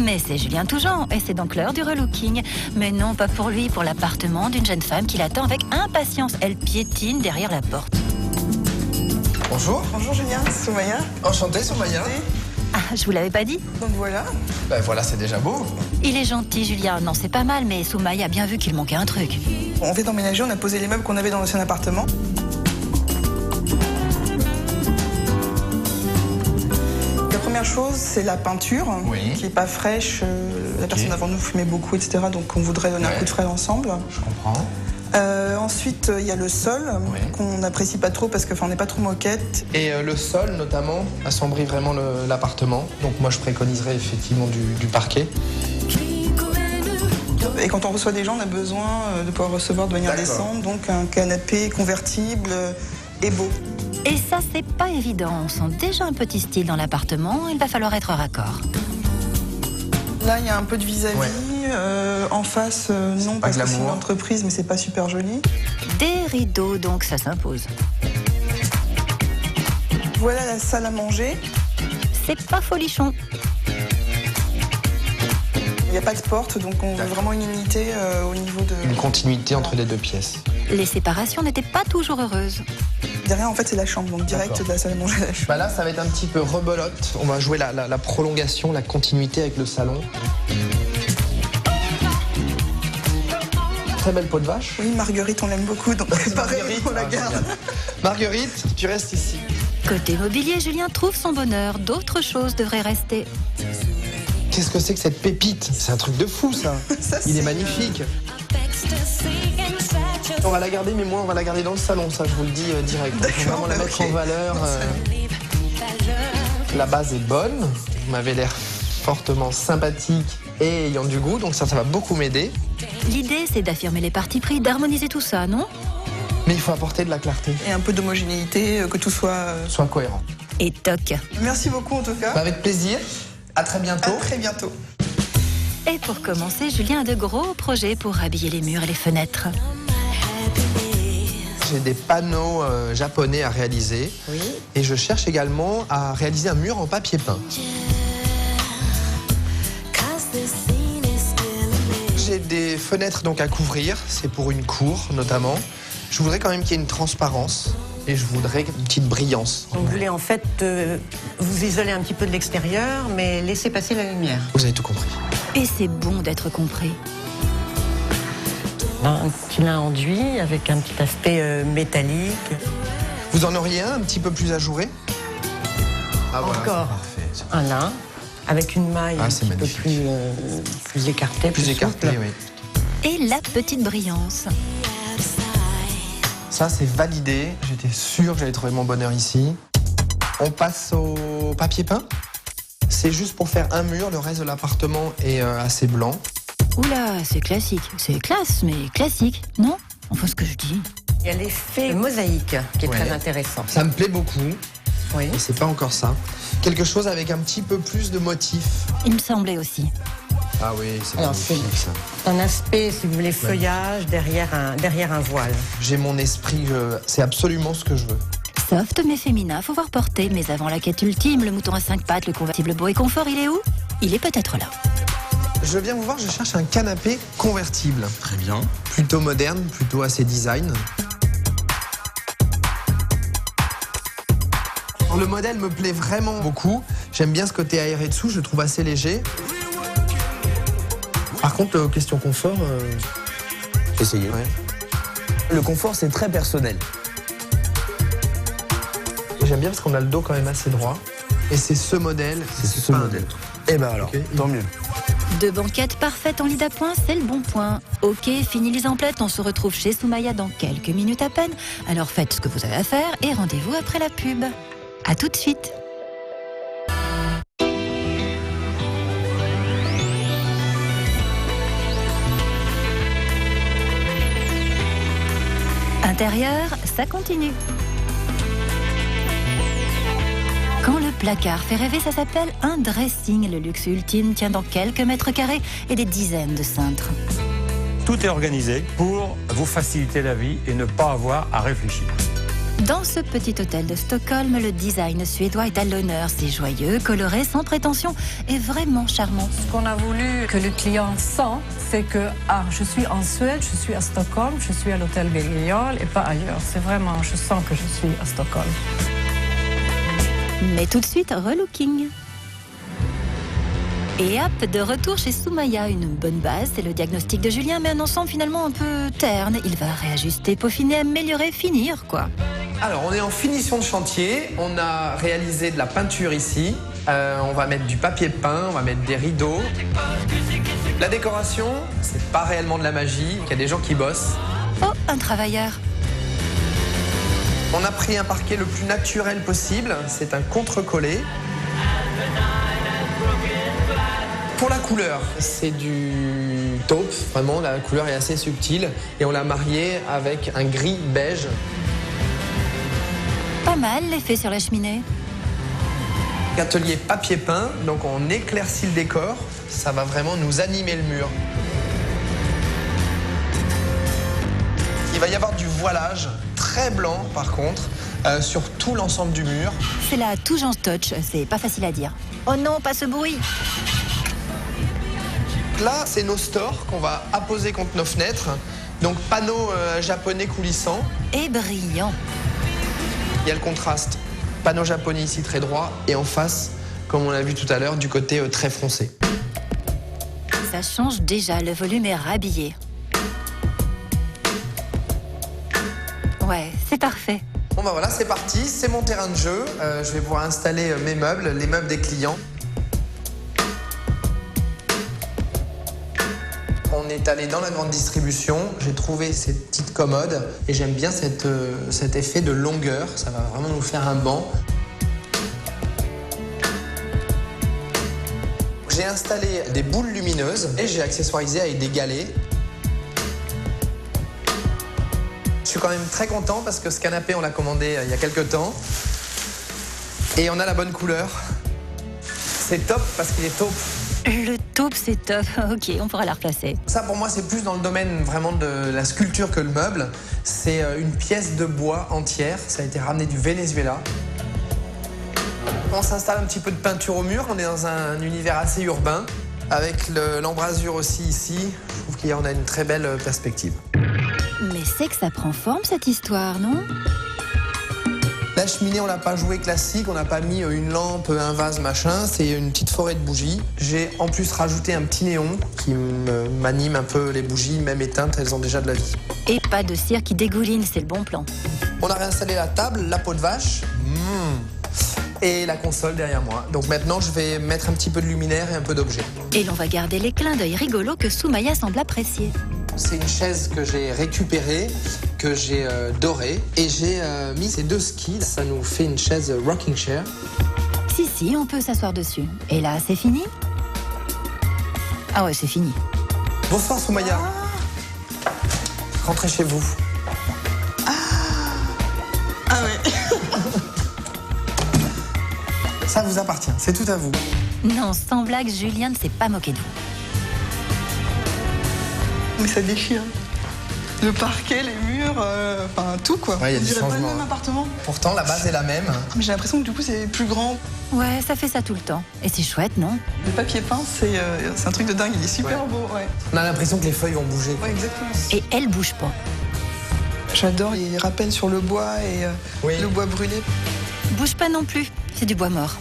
Mais c'est Julien Tougeant et c'est donc l'heure du relooking. Mais non, pas pour lui, pour l'appartement d'une jeune femme qui l'attend avec impatience. Elle piétine derrière la porte. Bonjour. Bonjour Julien, c'est Soumaya. Enchanté, Soumaya. Ah, je vous l'avais pas dit? Donc voilà. Ben voilà, c'est déjà beau. Il est gentil, Julien. Non, c'est pas mal, mais Soumaya a bien vu qu'il manquait un truc. On vient d'emménager, on a posé les meubles qu'on avait dans l'ancien appartement. La première chose, c'est la peinture, qui n'est pas fraîche. La personne avant nous fumait beaucoup, etc. Donc on voudrait donner un coup de frais ensemble. Je comprends. Ensuite, il y a le sol, qu'on n'apprécie pas trop parce qu'on n'est pas trop moquette. Et le sol, notamment, assombrit vraiment l'appartement. Donc moi, je préconiserais effectivement du parquet. Et quand on reçoit des gens, on a besoin de pouvoir recevoir de manière décente. Donc un canapé convertible et beau. Et ça, c'est pas évident. On sent déjà un petit style dans l'appartement. Il va falloir être raccord. Là, il y a un peu de vis-à-vis. En face, non, parce que c'est une entreprise, mais c'est pas super joli. Des rideaux, donc ça s'impose. Voilà la salle à manger. C'est pas folichon. Il n'y a pas de porte, donc on veut vraiment une unité au niveau de... Une continuité entre les deux pièces. Les séparations n'étaient pas toujours heureuses. Derrière, en fait, c'est la chambre, donc direct de la salle à manger à la chambre. Bah là, ça va être un petit peu rebelote. On va jouer la prolongation, la continuité avec le salon. Très belle peau de vache. Oui, Marguerite, on l'aime beaucoup, donc pareil, on la garde. Génial. Marguerite, tu restes ici. Côté mobilier, Julien trouve son bonheur. D'autres choses devraient rester. Qu'est-ce que c'est que cette pépite? C'est un truc de fou, ça. Il est magnifique. On va la garder, mais moi, on va la garder dans le salon, ça, je vous le dis direct. On va vraiment la mettre en valeur. La base est bonne. Vous m'avez l'air fortement sympathique et ayant du goût, donc ça va beaucoup m'aider. L'idée, c'est d'affirmer les partis pris, d'harmoniser tout ça, non? Mais il faut apporter de la clarté. Et un peu d'homogénéité, que tout soit cohérent. Et toc. Merci beaucoup, en tout cas. Avec plaisir. À très bientôt. À très bientôt. Et pour commencer, Julien a de gros projets pour habiller les murs et les fenêtres. J'ai des panneaux japonais à réaliser. Oui. Et je cherche également à réaliser un mur en papier peint. J'ai des fenêtres donc à couvrir, c'est pour une cour notamment. Je voudrais quand même qu'il y ait une transparence et je voudrais une petite brillance. Vous voulez en fait vous isoler un petit peu de l'extérieur, mais laisser passer la lumière. Vous avez tout compris. Et c'est bon d'être compris. Un petit lin enduit avec un petit aspect métallique. Vous en auriez un petit peu plus ajouré? Encore un lin avec une maille un petit peu plus écartée. Plus écartée, oui. Et la petite brillance. Ça, c'est validé. J'étais sûr que j'allais trouver mon bonheur ici. On passe au papier peint. C'est juste pour faire un mur. Le reste de l'appartement est assez blanc. Oula, c'est classique. C'est classe, mais classique, non? Enfin, ce que je dis. Il y a l'effet mosaïque qui est très intéressant. Ça me plaît beaucoup. Oui. Mais c'est pas encore ça. Quelque chose avec un petit peu plus de motifs. Il me semblait aussi. Ah oui, c'est magnifique, ça. Un aspect, si vous voulez, feuillage derrière un voile. J'ai mon esprit, c'est absolument ce que je veux. Soft mais féminin, faut voir porter. Mais avant la quête ultime, le mouton à 5 pattes, le convertible beau et confort, il est où? Il est peut-être là. Je viens vous voir, je cherche un canapé convertible. Très bien. Plutôt moderne, plutôt assez design. Le modèle me plaît vraiment beaucoup. J'aime bien ce côté aéré dessous, je le trouve assez léger. Par contre, question confort... Essayez. Ouais. Le confort, c'est très personnel. J'aime bien parce qu'on a le dos quand même assez droit. Et c'est ce modèle. C'est ce modèle. Eh ben alors, tant mieux. Deux banquettes parfaites en lit d'appoint, c'est le bon point. Ok, fini les emplettes, on se retrouve chez Soumaya dans quelques minutes à peine. Alors faites ce que vous avez à faire et rendez-vous après la pub. À tout de suite. Intérieur, ça continue. Quand le placard fait rêver, ça s'appelle un dressing. Le luxe ultime tient dans quelques mètres carrés et des dizaines de cintres. Tout est organisé pour vous faciliter la vie et ne pas avoir à réfléchir. Dans ce petit hôtel de Stockholm, le design suédois est à l'honneur. C'est joyeux, coloré, sans prétention et vraiment charmant. Ce qu'on a voulu que le client sent, c'est que je suis en Suède, je suis à Stockholm, je suis à l'hôtel Birger Jarl et pas ailleurs. C'est vraiment, je sens que je suis à Stockholm. Mais tout de suite, relooking. Et hop, de retour chez Soumaya. Une bonne base, c'est le diagnostic de Julien, mais un ensemble finalement un peu terne. Il va réajuster, peaufiner, améliorer, finir, quoi. Alors, on est en finition de chantier. On a réalisé de la peinture ici. On va mettre du papier peint, on va mettre des rideaux. La décoration, c'est pas réellement de la magie. Il y a des gens qui bossent. Oh, un travailleur. On a pris un parquet le plus naturel possible. C'est un contre-collé. Pour la couleur, c'est du taupe, vraiment, la couleur est assez subtile et on l'a marié avec un gris beige. Pas mal l'effet sur la cheminée. Atelier papier peint, donc on éclaircit le décor, ça va vraiment nous animer le mur. Il va y avoir du voilage très blanc par contre, sur tout l'ensemble du mur. C'est la touche en touch, c'est pas facile à dire. Oh non, pas ce bruit. Là, c'est nos stores qu'on va apposer contre nos fenêtres. Donc, panneaux japonais coulissants. Et brillant. Il y a le contraste. Panneau japonais ici très droit. Et en face, comme on l'a vu tout à l'heure, du côté très foncé. Ça change déjà, le volume est rhabillé. Ouais, c'est parfait. Bon, bah voilà, c'est parti. C'est mon terrain de jeu. Je vais pouvoir installer mes meubles, les meubles des clients. On est allé dans la grande distribution, j'ai trouvé ces petites commodes et j'aime bien cet effet de longueur, ça va vraiment nous faire un banc. J'ai installé des boules lumineuses et j'ai accessoirisé avec des galets. Je suis quand même très content parce que ce canapé on l'a commandé il y a quelques temps et on a la bonne couleur. C'est top parce qu'il est taupe. Le taupe, c'est top. Ok, on pourra la replacer. Ça, pour moi, c'est plus dans le domaine vraiment de la sculpture que le meuble. C'est une pièce de bois entière. Ça a été ramené du Venezuela. On s'installe un petit peu de peinture au mur. On est dans un univers assez urbain. Avec l'embrasure aussi ici. Je trouve qu'on a une très belle perspective. Mais c'est que ça prend forme, cette histoire, non ? La cheminée, on l'a pas joué classique, on n'a pas mis une lampe, un vase, machin. C'est une petite forêt de bougies. J'ai en plus rajouté un petit néon qui m'anime un peu les bougies, même éteintes, elles ont déjà de la vie. Et pas de cire qui dégouline, c'est le bon plan. On a réinstallé la table, la peau de vache, et la console derrière moi. Donc maintenant, je vais mettre un petit peu de luminaire et un peu d'objets. Et l'on va garder les clins d'œil rigolos que Soumaya semble apprécier. C'est une chaise que j'ai récupérée, que j'ai dorée, et j'ai mis ces deux skis. Ça nous fait une chaise rocking chair. Si, on peut s'asseoir dessus. Et là, c'est fini ? Ah ouais, c'est fini. Bonsoir Soumaya. Rentrez chez vous. Ah ouais. Ça vous appartient, c'est tout à vous. Non, sans blague, Julien ne s'est pas moqué de vous. Mais ça déchire. Le parquet, les murs, enfin tout quoi. Ouais, y a on du dirait pas le changement. même appartement. Pourtant, la base est la même. Mais j'ai l'impression que du coup c'est plus grand. Ouais, ça fait ça tout le temps. Et c'est chouette, non ? Le papier peint, c'est un truc de dingue. Il est super beau, ouais. On a l'impression que les feuilles vont bouger. Ouais, exactement. Et elle bouge pas. J'adore les rappels sur le bois et le bois brûlé. Bouge pas non plus, c'est du bois mort.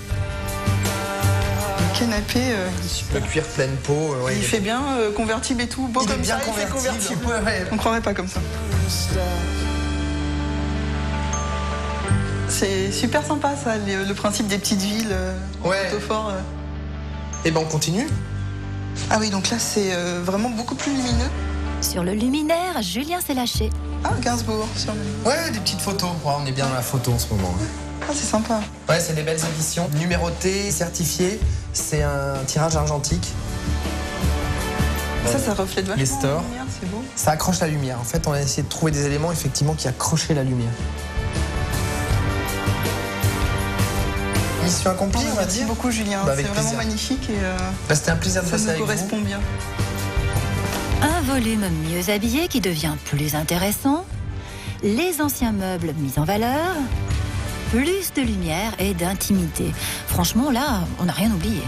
Le canapé, il est super. Le cuir pleine peau. Ouais, il fait bien convertible et tout. Beau il comme est bien ça, il fait convertible. convertible. Ouais. On croirait pas comme ça. C'est super sympa ça, le principe des petites villes. Plutôt fort. Et ben on continue. Ah oui, donc là c'est vraiment beaucoup plus lumineux. Sur le luminaire, Julien s'est lâché. Ah, Gainsbourg, sur le... Ouais, des petites photos. Ouais, on est bien dans la photo en ce moment. Ah, c'est sympa. Ouais, c'est des belles éditions, numérotées, certifiées. C'est un tirage argentique. Ça reflète vachement les stores. la lumière, c'est beau. Ça accroche la lumière. En fait, on a essayé de trouver des éléments effectivement qui accrochaient la lumière. Mission accomplie, on va Merci dire. beaucoup, Julien. Bah, c'est avec vraiment plaisir. magnifique et C'était un plaisir de ça passer nous avec correspond vous. bien. Un volume mieux habillé qui devient plus intéressant. les anciens meubles mis en valeur, plus de lumière et d'intimité. Franchement, là, on n'a rien oublié.